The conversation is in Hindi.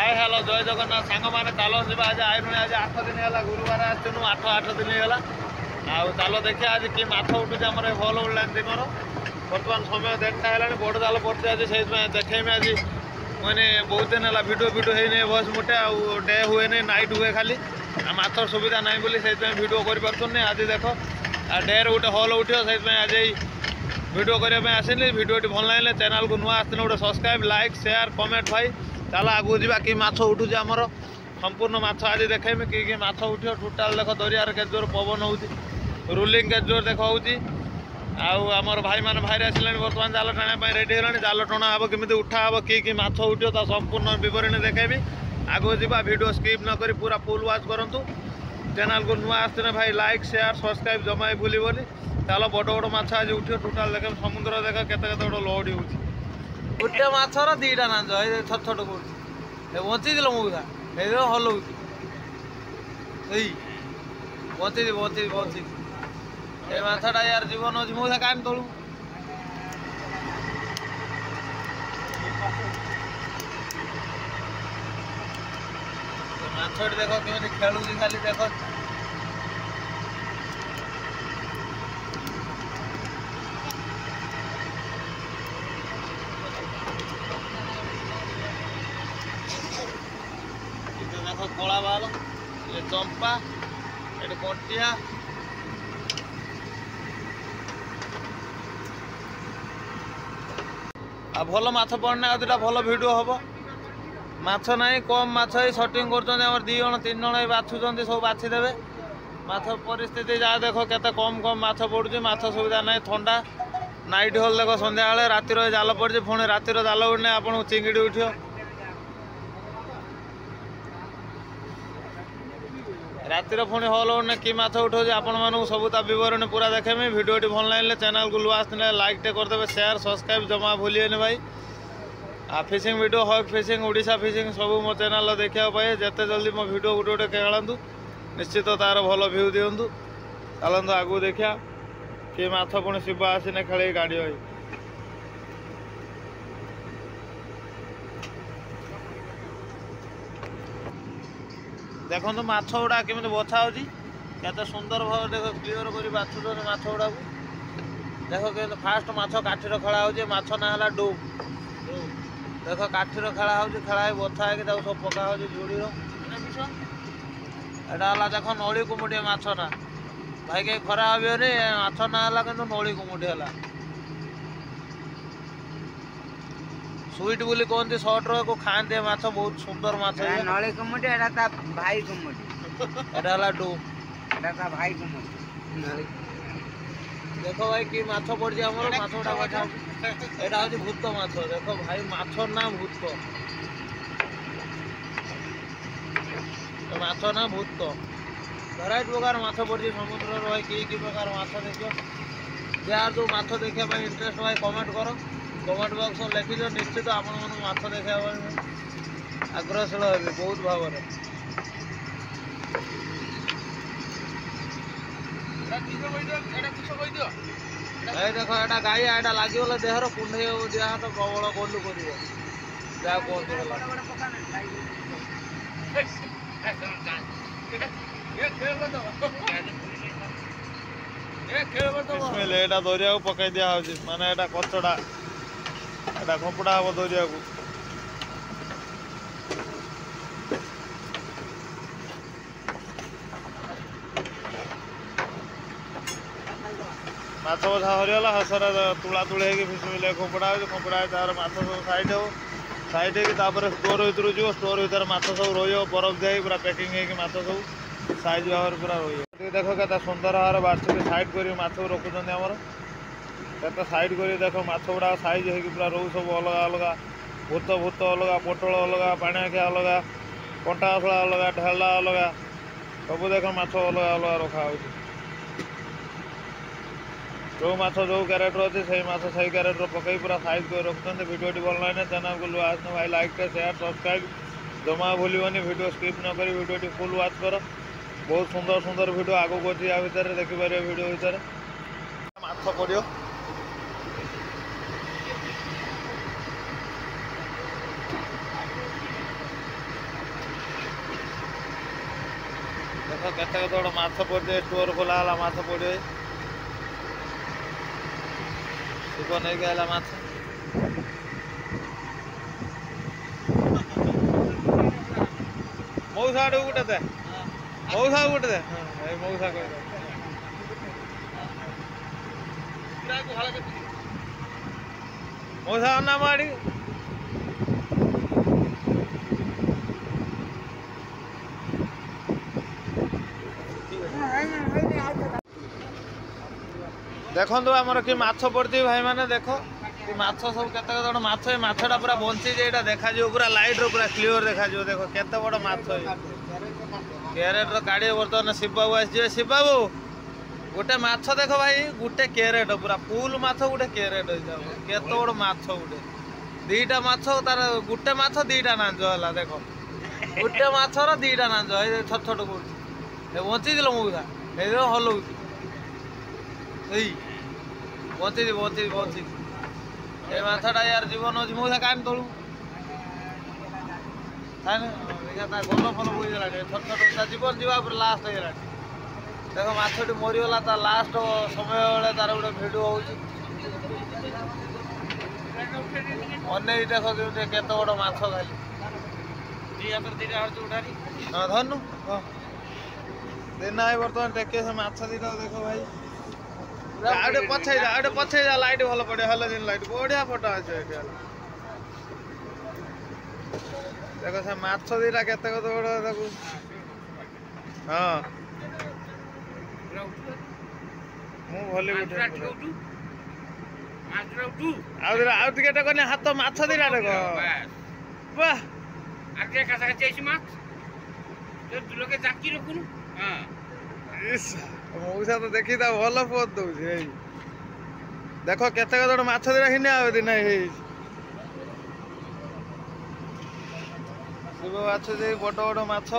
हाय हेलो जय जगन्नाथ सांग मैंने चल आज आईलुणी आज 8 दिन है गुरुवार आसनु 8 दिन है चलो देखिए आज कि माछ उठुचे आम भल उड़लानी दिन बर्तमान समय देखा है बड़ जाल पड़े आज से देखेमी आज मैंने बहुत दिन है भिडियो है भस मुटे डे हुए नहीं नाइट हुए खाली माछर सुविधा ना बोली से भिडियो कर आज देख डे गोटे हल उठो से आज भिडियो करने आसली भिडियो भल लगे चैनल को नुआ आसने गोटे सब्सक्राइब लाइक शेयर कमेंट भाई चलो आगू जा कि माछ उठुचे आमर संपूर्ण माछ आज देखेमी कि माछ उठो टोटाल देख दरियार के जोर पवन हो रुलिंग के जोर देख आमर भाई मैंने बाहर आसले बर्तमान जाल टाणा रेडी है जाल टणा हम केमी उठा हम कि माछ उठो तो संपूर्ण बरणी देखेबी आगू जा भिडियो स्किप न करी पूरा फुल वाच करूँ चैनल को नुआ आसने भाई लाइक शेयर सब्सक्राइब जमा भूलबनी चलो बड़ बड़ माछ आज उठो टोटाल देख समुद्र देख केते बड़ लहड़ी हो गोटे माछर दीटा नाच छट छट कर बची मऊसा हल बची बची बची ये माछटा यार जीवन अच्छी मऊसा कान तलू माछटी देख केमी खेलुची खाली देख देख कला बाल ये चंपा ये कंटिया आ भल माछ पड़ने आ दुटा भल भिडियो हम माछ ना कम माछ सटिंग कर दी जन 3 जन बाछुंट सब बाछीदेवे माछ परिस्थिति जहाँ देख केते कम कम माछ पड़ुची माछ सुविधा ना ठंडा नाइट हल देख संध्या रातिर जाल पड़ी पुणी रातिर जाल उड़ने आपको चिंगड़ी उठो रातिर पुणी हल उड़ने कि माछ उठाऊ आपण मानू सब बरणी पूरा देखेमी भिडियो भल लगे चैनल को लुआ आसने लाइक टे करदे शेयर सब्सक्राइब जमा भूलिए भाई आ फिशिंग वीडियो हक फिशिंग ओडिशा फिशिंग सब मो चैनल देखा पाए जिते जल्दी मो भिडियो गोटे गोटे खेलतु निश्चित तार भल भ्यू दिंतु चलतु आगू देखा कि माछ पुणी शिव आसीने खेल गाड़ी भाई देखो माछ गुड़ा केमी बछा होते सुंदर भाव देख क्लीयर कर बाछुन माछ गुड़ा देख के फास्ट माछ काठीर खेला हो माछ ना है डूब देख काठीर खेला हो खेला बछा है सब पका हो जोड़ी एटा देख नली कुमुटिया माछ ना भाई कहीं खरा हबे माछ ना है कि नली कुमुटी है स्वीट बोली कहते सर्ट रो खाते माछ बहुत सुंदर माछ नली कुमुटी एटा भाई कुमुटी एटा डू एटा भाई कुमुटी देख भाई कि माछ पड़ी आमर माछ गुड़ा बचा एटा हूँ भूत माछ देख भाई माछ ना भूत माछ ना भूत भेराइट प्रकार माछ पड़ी समुद्र भाई कि प्रकार माछ देख यार जो माछ देखा इंटरेस्ट भाई कमेंट करो कमेंट बॉक्स में लिखिज निश्चित आपण मन माछ देखा आग्रहशील हे बहुत भाव भाई देख एटा गाई एटा लगिगला देहर कुंडे देह हाथ प्रबल गलु कर जहाँ कहते दरिया को पकई दिया माने एटा कचड़ा एटा खपड़ा हम दरिया को माछ बछा हरिगला हसरा तुला तुले फिसमिले खपड़ा खपड़ा तार माछ सब साइड हो साइड हो स्टोर भर जीव स्टोर भर माछ सब रही बरफ दिया पूरा पैकिंग होती सब साइज भाव पूरा रही देख के सुंदर भाव बाछिक साइड कर माछ रखुच्च आमर के साइड कर देख माछ गुड़ा साइज हो पूरा रो सब अलग अलग भूत भूत अलग पोटल अलग पाणिया अलग कंटा असला अलग ढेला अलग सब देख माछ अलग अलग रखा जो माछ जो क्यारेटर अच्छे से माछ सही क्यारेटर पकई पूरा साइज कर रखते भिडियो भल लगे चैनल को आसने भाई लाइक शेयर सब्सक्राइब जमा भूलबनी भिडियो स्किप न करी भिडियो फुल वाच कर बहुत सुंदर सुंदर भिडियो आगू अच्छी या भितर देखिपारे भिडियो भितर माछ पड़ो देख केते बड़ माछ पड़े स्टोर खोला है माछ पड़े शिव नहीं गला माछ मौसा आड़ गोटे दे मौसा गोटे दे मौसा कह मौसा नाम आड़ी देखो आमर कि माछ पड़ी भाई मैंने देख माछ सब केत माछ माछटा पूरा बंची जाए देखा पूरा लाइट रो पूरा क्लीयर देखा देख केते बड़ माछ कैरेट काढ़ी बर्तमान शिव बाबू आस शिव बाबू गोटे माछ देख भाई गोटे कैरेट पूरा फुल माछ गोटे कैरेट केत बड़ माछ गोटे दीटा माछ तार गोटे माछ दीटा नांज है देख गोटे माछर दीटा नांज छोट छोट कर बंची मऊसा ये हलौ बंची बंची बंची ये माछटा यार जीवन अच्छी मऊसा कान तलू गोल फल बोईगला छोट छोट जीवन जीवा लास्ट होगा देख मछटी मरीगला तार लास्ट समय बेले तार गोटे भिडियो होने देख केत बड़ माछ खाली हाँ धनु दिन आई बर्तमान टेके से माछ दीटा देख भाई आगे पछे जा लाइट भल पड़े हलोजिन लाइट बढ़िया फोटो अच्छे देख से माछ दीटा केते बड़ देखो हाँ मु भली उठे हाथ माछ दीटा देख वाह आगे कासा चाहिए माछ तो लोके जाकी रखुनु हां मऊसा तो देखी था भल पोत दौर देख केते माछ दीटा हिने आ दिन शिव माछ बड़ बड़ माछ